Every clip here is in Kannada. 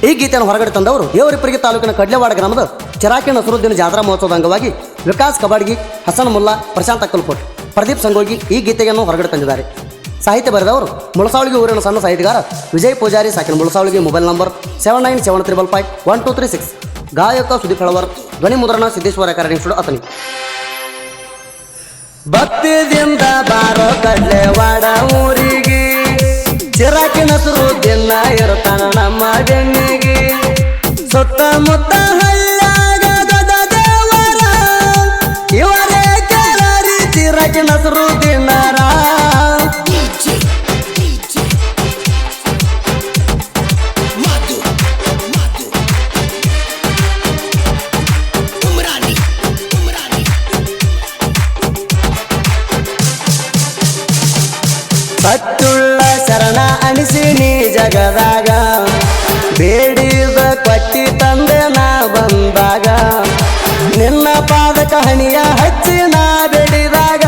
ಈ ಗೀತೆಯನ್ನು ಹೊರಗಡೆ ತಂದವರು ದೇವರಿಪ್ಪರಿಗೆ ತಾಲೂಕಿನ ಕಡ್ಲೆವಾಡ ಗ್ರಾಮದ ಚಿರಾಕಿ ನಸರುದ್ದೀನ್ ಜಾತ್ರಾ ಮಹೋತ್ಸವದ ಅಂಗವಾಗಿ ವಿಕಾಸ್ ಕಬಾಡ್ಗಿ, ಹಸನ್ ಮುಲ್ಲಾ, ಪ್ರಶಾಂತ್ ಅಕ್ಕಲ್ಕೋಟ್, ಪ್ರದೀಪ್ ಸಂಗೋಗಿ ಈ ಗೀತೆಯನ್ನು ಹೊರಗಡೆ ತಂದಿದ್ದಾರೆ. ಸಾಹಿತ್ಯ ಬರೆದವರು ಮುಳಸಾವಳಿಗೆ ಊರಿನ ಸಣ್ಣ ಸಾಹಿತಿಗಾರ ವಿಜಯ್ ಪೂಜಾರಿ, ಸಾಕಿನ ಮುಳಸಾವಳಿಗೆ. Mobile number 7973551236. ಗಾಯಕ ಸುದೀಪ್ ಹಳವರ್, ಧ್ವನಿ ಮುದ್ರಣ ಸಿದ್ದೇಶ್ವರ ಕಾರ್ಯಕ್ರಮ ಅತನಿ. ಭಕ್ತಿದಿಂದ ಬಾರೋ ಕಡ್ಲೆವಾಡ ಊರಿಗೆ, ಚಿರಾಕಿ ನಸರುದ್ದೀನ್ ಇರ್ತಾನ ನಮ್ಮ ಬೆನ್ನಿಗೆ. ಸುತ್ತಮುತ್ತ ಹಳ್ಳ್ಯಾಗ ಗದ ದೇವರ, ಇವರೇ ಕೇಳರಿ ಚಿರಾಕಿ ನಸರುದ್ದೀನರ. ಭಕ್ತುಳ್ಳ ಶರಣ ಅನಿಸಿ ನೀ ಜಗದಾಗ, ಬೇಡಿದ ಕೊಟ್ಟಿ ತಂದೆ ನಾ ಬಂದಾಗ. ನಿನ್ನ ಪಾದಕ ಹಣಿಯ ಹಚ್ಚಿ ನಾ ಬೇಡಿದಾಗ,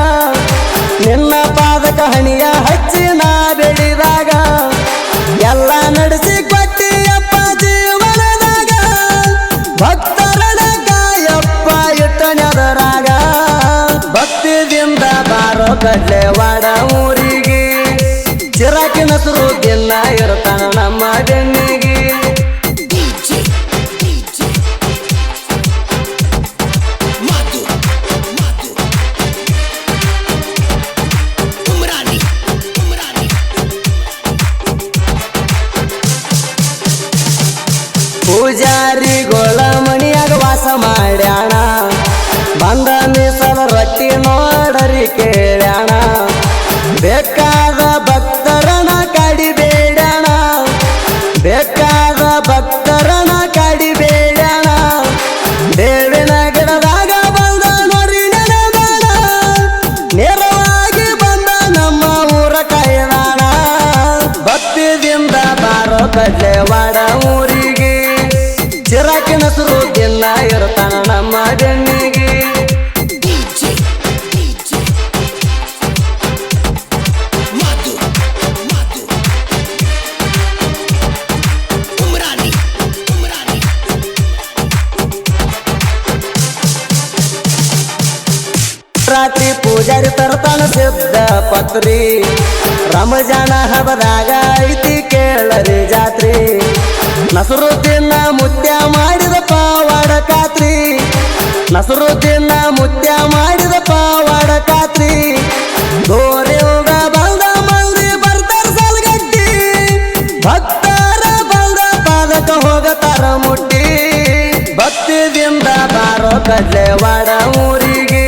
ನಿನ್ನ ಪಾದಕ ಹಣಿಯ ಹಚ್ಚಿ ನಾ ಬೇಡಿದಾಗ. ಎಲ್ಲ ನಡೆಸಿ ಕೊಟ್ಟಿಯಪ್ಪ ಜೀವನದಾಗ, ಭಕ್ತರನ ಗಾಯಪ್ಪ ಇಟ್ಟನದರಾಗ. ಭಕ್ತಿದಿಂದ ಬಾರೋ ಕಡ್ಲೆವಾಡ ಊರಿಗೆ, ಚಿರಾಕಿ ನಸರುದ್ದೀನ್ ಇರ್ತಾನ ನಮ್ಮ ಬೆನ್ನಿಗೆ. ಪೂಜಾರಿಗೋಳ ಮಣಿಯಾಗ ವಾಸ ಮಾಡ್ಯಾಣ, ಬಂದ ಮೀಸಲ ರೊಟ್ಟಿ ನೋಡರಿ ಕೇಳ್ಯಾಣ. ಬೇಕಾದ ಭಕ್ತರನ ಕಾಡಿಬೇಡಣ, ಬೇಕಾದ ಭಕ್ತರನ ಕಾಡಿಬೇಡಣ. ಬೇವಿನ ಗಿಡದಾಗ ಬಂದ ನೋರಿ ನೆನೆದಾಣ, ನೇರವಾಗಿ ಬಂದ ನಮ್ಮ ಊರ ಕಾಯ್ದಾಣ. ಭಕ್ತಿದಿಂದ ಬಾರೋ ಕಡ್ಲೆವಾಡ ಊರಿಗೆ, ಚಿರಾಕಿ ನಸರುದ್ದೀನ್ ಇರ್ತಾನ ನಮ್ಮ ಬೆನ್ನಿಗೆ. ರಾತ್ರಿ ಪೂಜಾರಿ ತರ್ತಾನ ಸಿದ್ಧ ಪತ್ರಿ, ರಂಜಾನ ಹಬ್ಬದಾಗ ಐತಿ ಕೇಳರಿ ಜಾತ್ರಿ. ನಸರುದ್ದೀನ್ ಮುತ್ಯ ಮಾಡಿದ ಪಾವಾಡ ಕಾತ್ರಿ, ನಸರುದ್ದೀನ್ ಮುತ್ಯ ಮಾಡಿದ ಪಾವಾಡ ಕಾತ್ರಿ. ಗೋರೆಯುಗ ಬಂದ ಮಂದಿ ಬರ್ತಾರ ಸಾಲ್ಗಟ್ಟಿ, ಭಕ್ತರ ಬಂದ ಪಾದಕ ಹೋಗತಾರ ಮುಟ್ಟಿ. ಭಕ್ತಿದಿಂದ ಬಾರೋ ಕಡ್ಲೆವಾಡ ಊರಿಗೆ,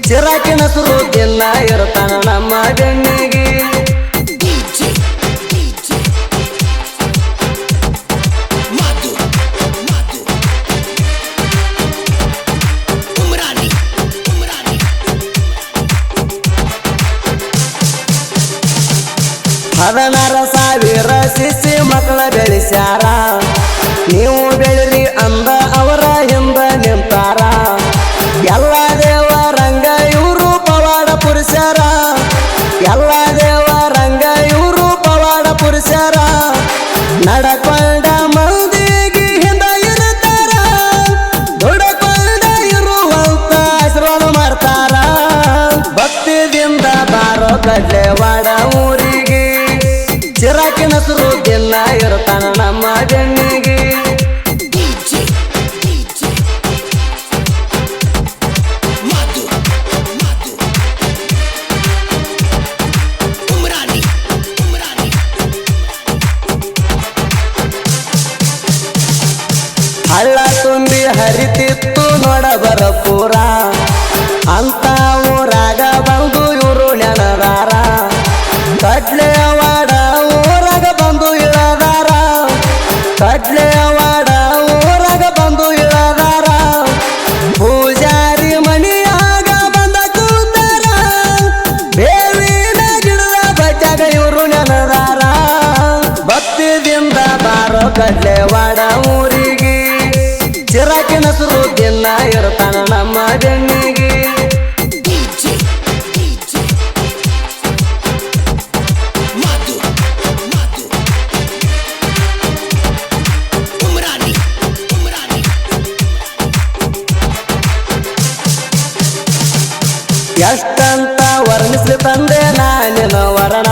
ಚಿರಾಕಿ ನಸರುದ್ದೀನ್ ಇರ್ತಾನ ನಮ್ಮ ಬೆನ್ನಿಗೆ. ಹದನಾರ ಸಾವಿರ ಶಿಶಿ ಮಕ್ಕಳ ಬೆಳೆಸ್ಯಾರ, ನೀವು ಬೆಳಿರಿ ಅಂದ ಅವರ ಹಿಂದ ನಿಂತಾರ. ಎಲ್ಲ ದೇವರಂಗ ಇವರು ಪವಾಡ ಪುರುಷರ, ಎಲ್ಲ ದೇವರಂಗ ಇವರು ಪವಾಡ ಪುರುಷರ. ನಡಕೊಂಡ ಮಂದಿಗೆ ಹಿಂದ ಇರ್ತಾರ, ದುಡಕೊಂಡ ಇರುವಂತ ಆಶೀರ್ವಾದ ಮಾಡ್ತಾರ. ಭಕ್ತಿದಿಂದ ಬಾರೋ ಕಡ್ಲೆವಾಡ ಊರಿಗೆ, ಚಿರಾಕಿ ನಸರುದ್ದೀನ್ ಇರ್ತಾನ ನಮ್ಮ ಬೆನ್ನಿಗೆ. ಹಳ್ಳ ತುಂಬಿ ಹರಿತಿತ್ತು ನೋಡಬರ ಪೂರ, ಅಂತ ಊರಾಗ ಬಂದು ಇವರು ನೆನದಾರ. ಕಡ್ಲೆವಾಡ ಊರಾಗ ಬಂದು ಇಳದಾರ, ಕಡ್ಲೆವಾಡ ಊರಾಗ ಬಂದು ಇಳದಾರ. ಪೂಜಾರಿ ಮಣಿಯಾಗ ಬಂದ ಕೂತಾರ, ಬೇವಿನ ಗಿಡದ ಬಜ್ಜಾಗ ಇವರು ನೆನದಾರ. ಭಕ್ತಿದಿಂದ ಬಾರೋ ಕಡ್ಲೆವಾಡ ಊರಿಗೆ, ಚಿರಾಕಿ ನಸರುದ್ದೀನ್ ಇರ್ತಾನ ನಮ್ಮ ಬೆನ್ನಿಗೆ. ಎಷ್ಟಂತ ವರ್ಣಿಸ್ಲಿ ತಂದೆ ನಾನಿನ ವರಣ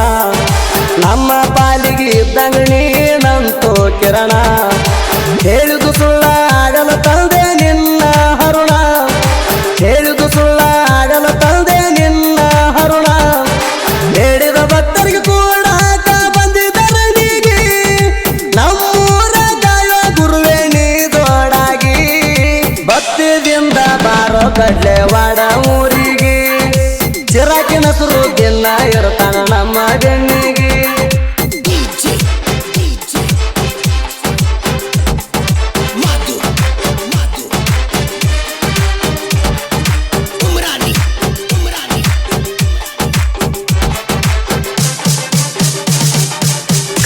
ನಮ್ಮ ಪಾಲಿಗೆ ಇದ್ದಂಗ ನೀನಂತೋ ಕಿರಣ ಹೇಳಿದು ಸುಳ್ಳ ಆಗಲ ತಂದೆ ನಿನ್ನ ಹರುಣ ಹೇಳಿದು ಸುಳ್ಳ ಆಗಲ ತಂದೆ ನಿನ್ನ ಹರುಣ ಬೇಡಿದ ಭಕ್ತರಿಗೆ ಕೂಡಾಕ ಬಂದಿದ್ದರನಿಗೆ ನಮ್ಮೂರ ಕಾಯೋ ಗುರುವೇ ನೀ ದೊಡಾಗಿ ಭಕ್ತಿದಿಂದ ಬಾರೋ ಕಡ್ಲೆವಾಡ ಊರಿಗೆ ಚಿರಾಕಿನ ಸುರುದಿನ ಇರ್ತಾನ ನಮ್ಮ ಬೆನ್ನಿಗೆ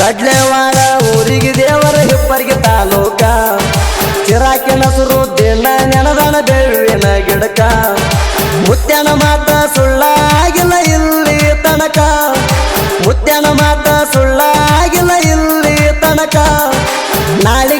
ಕಡ್ಲೆವಾಡ ಊರಿಗೆ ದೇವರ ಹಿಪ್ಪರಿಗೆ ತಾಲೂಕ ಚಿರಾಕಿನ ಸುರುದಿನ ನೆನದನ ಬೆಳ್ಳಿನ ಗಿಡಕ ಮುತ್ಯನ ಮಾತ ಸುಳ್ಳ ಆಗಿಲ್ಲ ಇಲ್ಲಿ ತನಕ ಮುತ್ಯನ ಮಾತ ಸುಳ್ಳ ಆಗಿಲ್ಲ ಇಲ್ಲಿ ತನಕ ನಾಳೆ